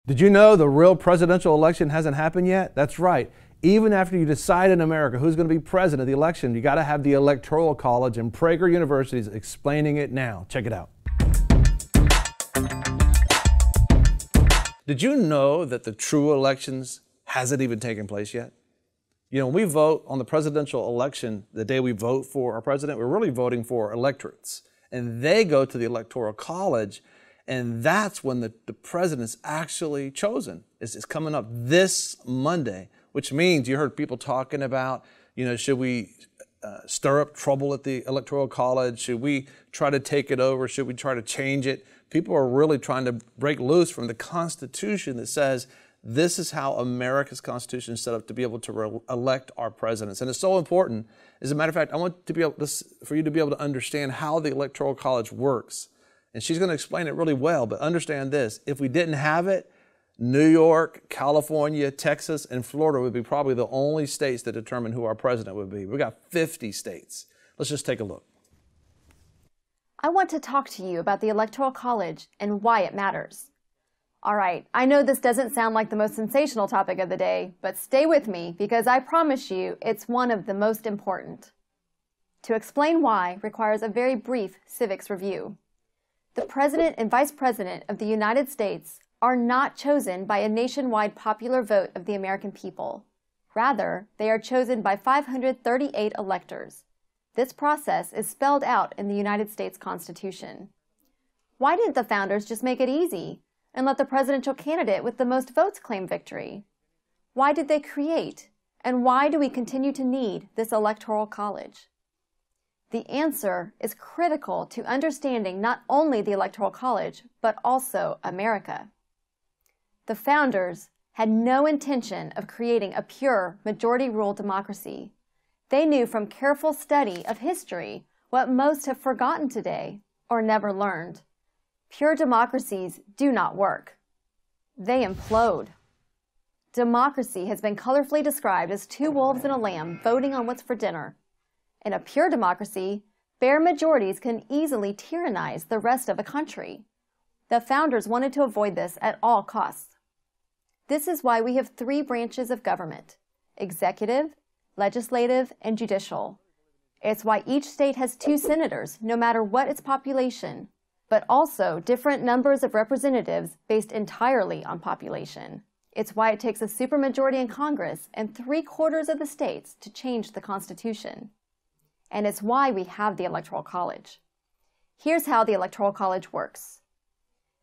Did you know the real presidential election hasn't happened yet? That's right. Even after you decide in America who's going to be president of the election, you got to have the Electoral College, and Prager University is explaining it now. Check it out. Did you know that the true elections hasn't even taken place yet? You know, when we vote on the presidential election, the day we vote for our president, we're really voting for electorates. And they go to the Electoral College, and that's when the president's actually chosen. It's coming up this Monday, which means you heard people talking about, you know, should we stir up trouble at the Electoral College? Should we try to take it over? Should we try to change it? People are really trying to break loose from the Constitution that says this is how America's Constitution is set up to be able to elect our presidents. And it's so important. As a matter of fact, I want to be able for you to be able to understand how the Electoral College works. And she's going to explain it really well, but understand this. If we didn't have it, New York, California, Texas, and Florida would be probably the only states that determine who our president would be. We've got 50 states. Let's just take a look. I want to talk to you about the Electoral College and why it matters. All right, I know this doesn't sound like the most sensational topic of the day, but stay with me because I promise you it's one of the most important. To explain why requires a very brief civics review. The President and Vice President of the United States are not chosen by a nationwide popular vote of the American people. Rather, they are chosen by 538 electors. This process is spelled out in the United States Constitution. Why didn't the founders just make it easy and let the presidential candidate with the most votes claim victory? Why did they create, and why do we continue to need this Electoral College? The answer is critical to understanding not only the Electoral College, but also America. The founders had no intention of creating a pure majority-rule democracy. They knew from careful study of history what most have forgotten today or never learned. Pure democracies do not work. They implode. Democracy has been colorfully described as two wolves and a lamb voting on what's for dinner. In a pure democracy, bare majorities can easily tyrannize the rest of a country. The founders wanted to avoid this at all costs. This is why we have three branches of government: executive, legislative, and judicial. It's why each state has 2 senators, no matter what its population, but also different numbers of representatives based entirely on population. It's why it takes a supermajority in Congress and 3/4 of the states to change the Constitution. And it's why we have the Electoral College. Here's how the Electoral College works.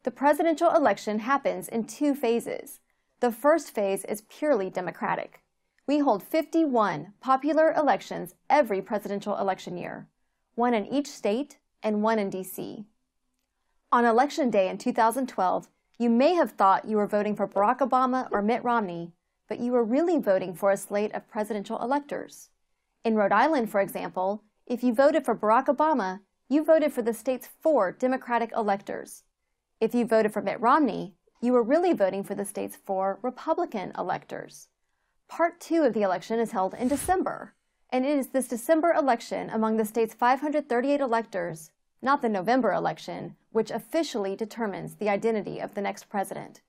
The presidential election happens in 2 phases. The first phase is purely democratic. We hold 51 popular elections every presidential election year, 1 in each state and 1 in D.C. On Election Day in 2012, you may have thought you were voting for Barack Obama or Mitt Romney, but you were really voting for a slate of presidential electors. In Rhode Island, for example, if you voted for Barack Obama, you voted for the state's 4 Democratic electors. If you voted for Mitt Romney, you were really voting for the state's 4 Republican electors. Part 2 of the election is held in December, and it is this December election among the state's 538 electors, not the November election, which officially determines the identity of the next president.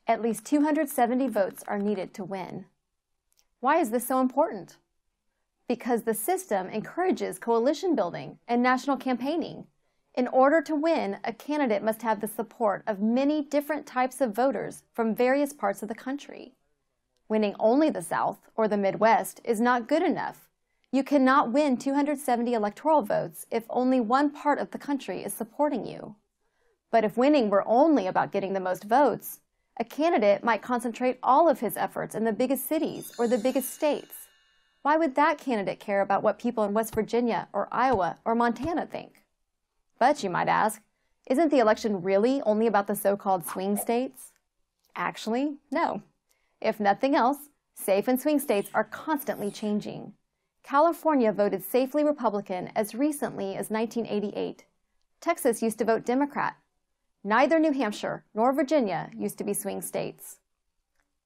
At least 270 votes are needed to win. Why is this so important? Because the system encourages coalition building and national campaigning. In order to win, a candidate must have the support of many different types of voters from various parts of the country. Winning only the South or the Midwest is not good enough. You cannot win 270 electoral votes if only one part of the country is supporting you. But if winning were only about getting the most votes, a candidate might concentrate all of his efforts in the biggest cities or the biggest states. Why would that candidate care about what people in West Virginia or Iowa or Montana think? But you might ask, isn't the election really only about the so-called swing states? Actually, no. If nothing else, safe and swing states are constantly changing. California voted safely Republican as recently as 1988. Texas used to vote Democrat. Neither New Hampshire nor Virginia used to be swing states.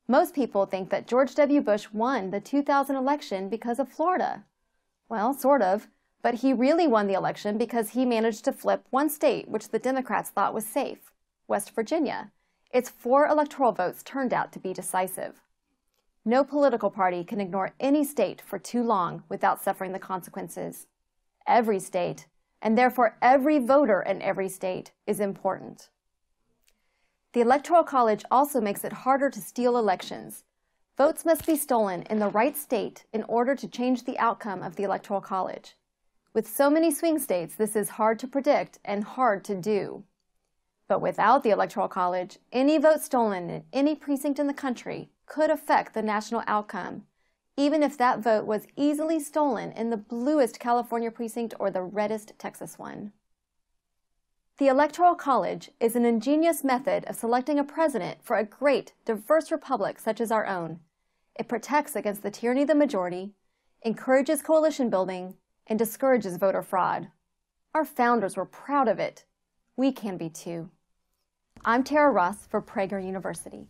Most people think that George W. Bush won the 2000 election because of Florida. Well, sort of, but he really won the election because he managed to flip one state which the Democrats thought was safe, West Virginia, Its 4 electoral votes turned out to be decisive. No political party can ignore any state for too long without suffering the consequences. Every state, and therefore every voter in every state, is important. The Electoral College also makes it harder to steal elections. Votes must be stolen in the right state in order to change the outcome of the Electoral College. With so many swing states, this is hard to predict and hard to do. But without the Electoral College, any vote stolen in any precinct in the country could affect the national outcome, even if that vote was easily stolen in the bluest California precinct or the reddest Texas one. The Electoral College is an ingenious method of selecting a president for a great, diverse republic such as our own. It protects against the tyranny of the majority, encourages coalition building, and discourages voter fraud. Our founders were proud of it. We can be too. I'm Tara Ross for Prager University.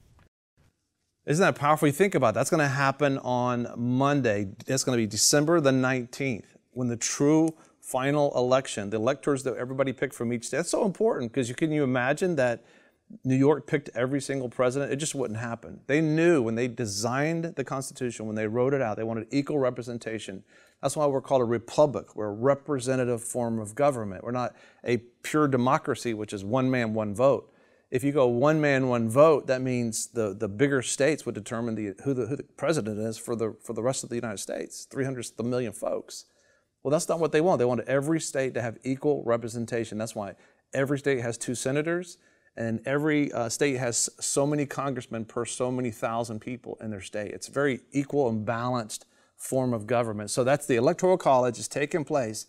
Isn't that powerful? You think about it. That's going to happen on Monday. That's going to be December the 19th, when the true final election, the electors that everybody picked from each state. That's so important because can you imagine that New York picked every single president? It just wouldn't happen. They knew when they designed the Constitution, when they wrote it out, they wanted equal representation. That's why we're called a republic. We're a representative form of government. We're not a pure democracy, which is one man, one vote. If you go one man, one vote, that means the bigger states would determine who the president is for the rest of the United States, 300 million folks. Well, that's not what they want. They want every state to have equal representation. That's why every state has 2 senators, and every state has so many congressmen per so many thousand people in their state. It's a very equal and balanced form of government. So that's the Electoral College is taking place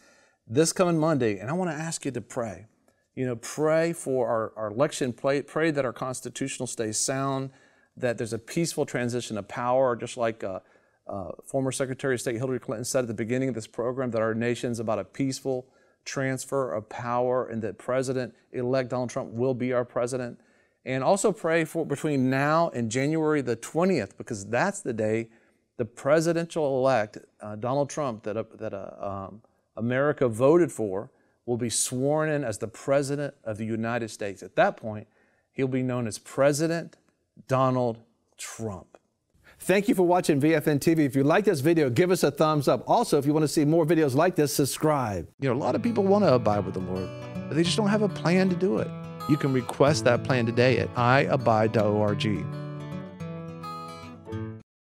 this coming Monday, and I want to ask you to pray. You know, pray for our election, pray that our constitutional stays sound, that there's a peaceful transition of power, just like former Secretary of State Hillary Clinton said at the beginning of this program, that our nation's about a peaceful transfer of power and that President-elect Donald Trump will be our president. And also pray for between now and January the 20th, because that's the day the presidential-elect Donald Trump that America voted for will be sworn in as the President of the United States. At that point, he'll be known as President Donald Trump. Thank you for watching VFNtv. If you like this video, give us a thumbs up. Also, if you want to see more videos like this, subscribe. You know, a lot of people want to abide with the Lord, but they just don't have a plan to do it. You can request that plan today at iabide.org.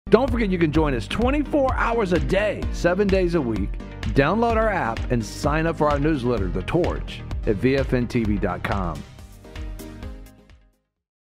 Don't forget you can join us 24 hours a day, 7 days a week. Download our app and sign up for our newsletter, The Torch, at VFNtv.com.